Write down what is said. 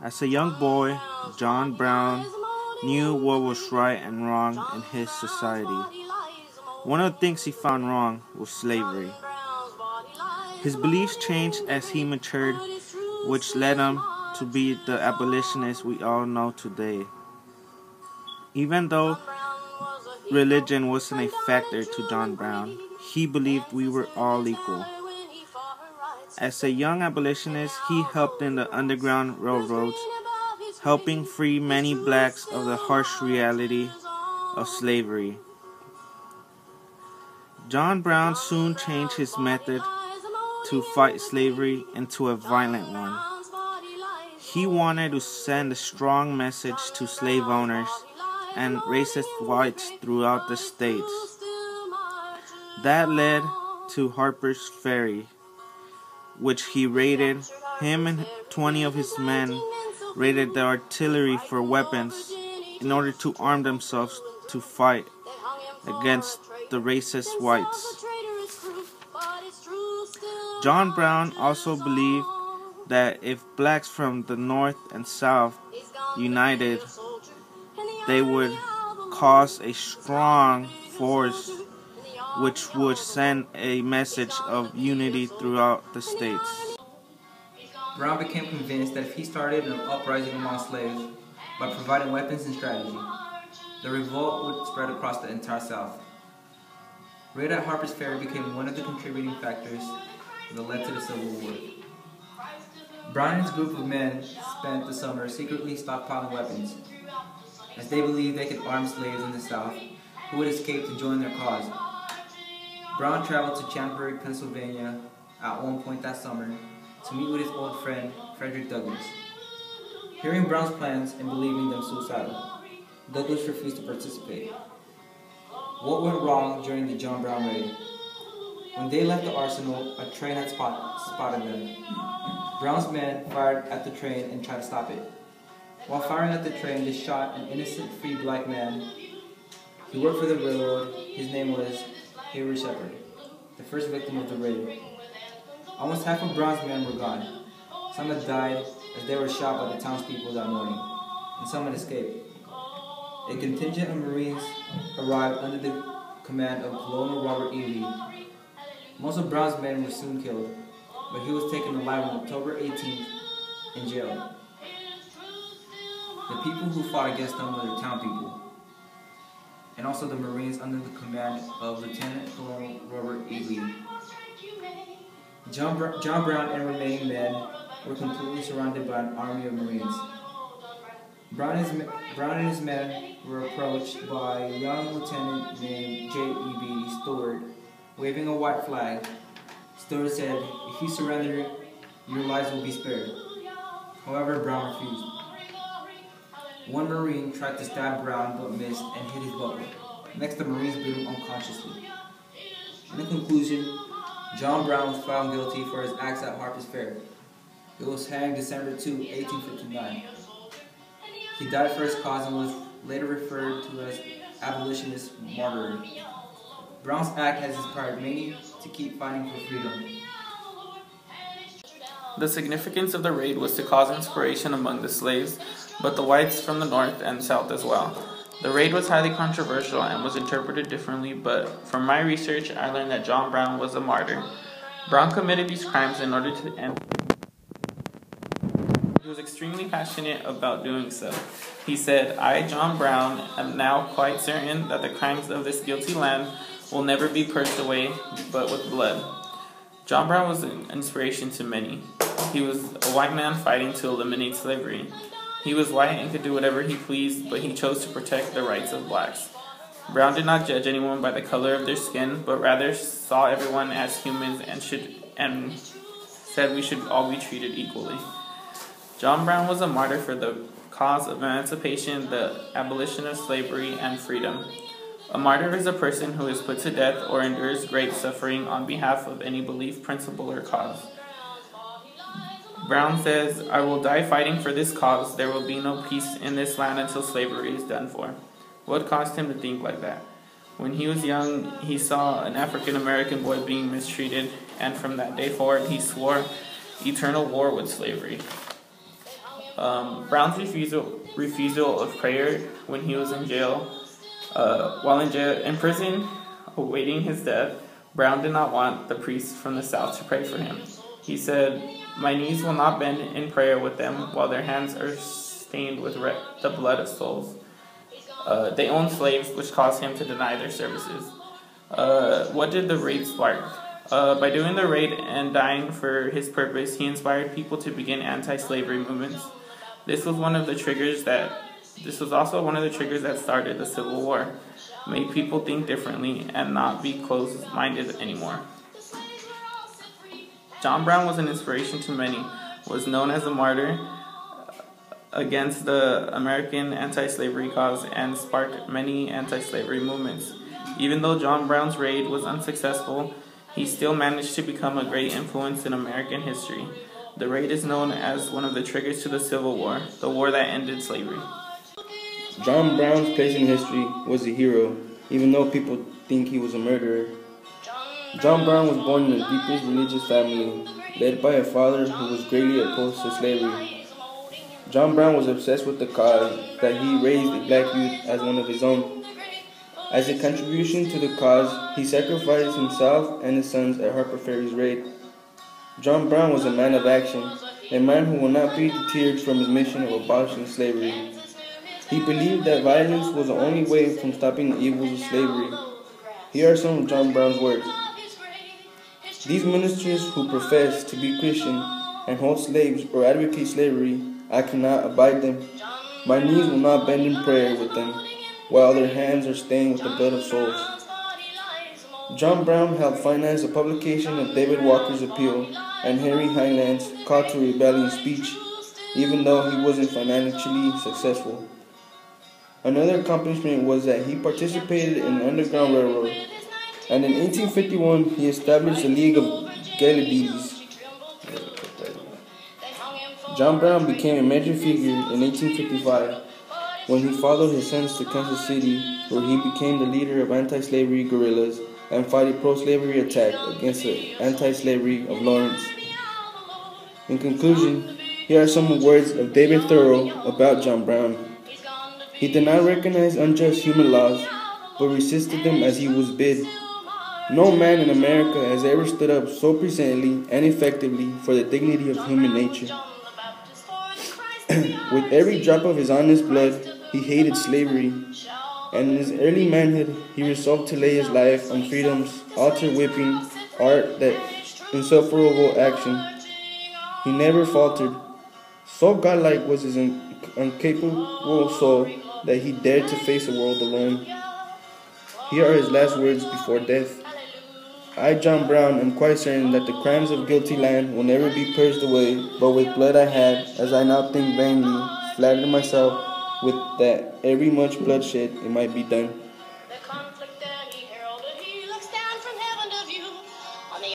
As a young boy, John Brown knew what was right and wrong in his society. One of the things he found wrong was slavery. His beliefs changed as he matured, which led him to be the abolitionist we all know today. Even though religion wasn't a factor to John Brown, he believed we were all equal. As a young abolitionist, he helped in the Underground Railroads, helping free many blacks of the harsh reality of slavery. John Brown soon changed his method to fight slavery into a violent one. He wanted to send a strong message to slave owners and racist whites throughout the states. That led to Harper's Ferry, which he raided. Him and 20 of his men raided the artillery for weapons in order to arm themselves to fight against the racist whites. John Brown also believed that if blacks from the North and South united, they would cause a strong force which would send a message of unity throughout the states. Brown became convinced that if he started an uprising among slaves by providing weapons and strategy, the revolt would spread across the entire South. Raid at Harper's Ferry became one of the contributing factors that led to the Civil War. Brown and his group of men spent the summer secretly stockpiling weapons, as they believed they could arm slaves in the South who would escape to join their cause. Brown traveled to Chambersburg, Pennsylvania at one point that summer to meet with his old friend, Frederick Douglass. Hearing Brown's plans and believing them suicidal, Douglass refused to participate. What went wrong during the John Brown raid? When they left the arsenal, a train had spotted them. Brown's men fired at the train and tried to stop it. While firing at the train, they shot an innocent free black man. He worked for the railroad. His name was Hayward Shepherd, the first victim of the raid. Almost half of Brown's men were gone. Some had died as they were shot by the townspeople that morning, and some had escaped. A contingent of Marines arrived under the command of Colonel Robert E. Lee. Most of Brown's men were soon killed, but he was taken alive on October 18th in jail. The people who fought against him were the town people, and also the Marines under the command of Lieutenant Colonel Robert E. Lee. John Brown and remaining men were completely surrounded by an army of Marines. Brown and his men were approached by a young lieutenant named J.E.B. Stewart, waving a white flag. Stewart said, "If you surrender, your lives will be spared." However, Brown refused. One Marine tried to stab Brown but missed and hit his buckle. Next, the Marines beat him unconsciously. In conclusion, John Brown was found guilty for his acts at Harper's Ferry. He was hanged December 2, 1859. He died for his cause and was later referred to as abolitionist martyr. Brown's act has inspired many to keep fighting for freedom. The significance of the raid was to cause inspiration among the slaves, but the whites from the North and South as well. The raid was highly controversial and was interpreted differently, but from my research, I learned that John Brown was a martyr. Brown committed these crimes in order to end. He was extremely passionate about doing so. He said, "I, John Brown, am now quite certain that the crimes of this guilty land will never be purged away but with blood." John Brown was an inspiration to many. He was a white man fighting to eliminate slavery. He was white and could do whatever he pleased, but he chose to protect the rights of blacks. Brown did not judge anyone by the color of their skin, but rather saw everyone as humans and said we should all be treated equally. John Brown was a martyr for the cause of emancipation, the abolition of slavery, and freedom. A martyr is a person who is put to death or endures great suffering on behalf of any belief, principle, or cause. Brown says, "I will die fighting for this cause. There will be no peace in this land until slavery is done for." What caused him to think like that? When he was young, he saw an African American boy being mistreated, and from that day forward, he swore eternal war with slavery. Brown's refusal of prayer when he was in jail, while in prison, awaiting his death, Brown did not want the priests from the South to pray for him. He said, "My knees will not bend in prayer with them while their hands are stained with the blood of souls." They owned slaves, which caused him to deny their services. What did the raid spark? By doing the raid and dying for his purpose, he inspired people to begin anti-slavery movements. This was also one of the triggers that started the Civil War, made people think differently and not be closed-minded anymore. John Brown was an inspiration to many, was known as a martyr against the American anti-slavery cause, and sparked many anti-slavery movements. Even though John Brown's raid was unsuccessful, he still managed to become a great influence in American history. The raid is known as one of the triggers to the Civil War, the war that ended slavery. John Brown's place in history was a hero, even though people think he was a murderer. John Brown was born in the deepest religious family, led by a father who was greatly opposed to slavery. John Brown was obsessed with the cause that he raised a black youth as one of his own. As a contribution to the cause, he sacrificed himself and his sons at Harper Ferry's raid. John Brown was a man of action, a man who will not be deterred from his mission of abolishing slavery. He believed that violence was the only way from stopping the evils of slavery. Here are some of John Brown's words. "These ministers who profess to be Christian and hold slaves or advocate slavery, I cannot abide them. My knees will not bend in prayer with them, while their hands are stained with the blood of souls." John Brown helped finance the publication of David Walker's Appeal and Henry Highland's Call to Rebellion speech, even though he wasn't financially successful. Another accomplishment was that he participated in the Underground Railroad, and in 1851 he established the League of Galeadines. John Brown became a major figure in 1855 when he followed his sons to Kansas City, where he became the leader of anti-slavery guerrillas and fought a pro-slavery attack against the anti-slavery of Lawrence. In conclusion, here are some words of David Thoreau about John Brown. "He did not recognize unjust human laws, but resisted them as he was bid. No man in America has ever stood up so presently and effectively for the dignity of human nature. With every drop of his honest blood, he hated slavery, and in his early manhood, he resolved to lay his life on freedom's altar, whipping art that insufferable action. He never faltered. So godlike was his incapable soul that he dared to face the world alone. Here are his last words before death. I, John Brown, am quite certain that the crimes of guilty land will never be purged away, but with blood I had, as I now think vainly, flattered myself with that every much bloodshed it might be done.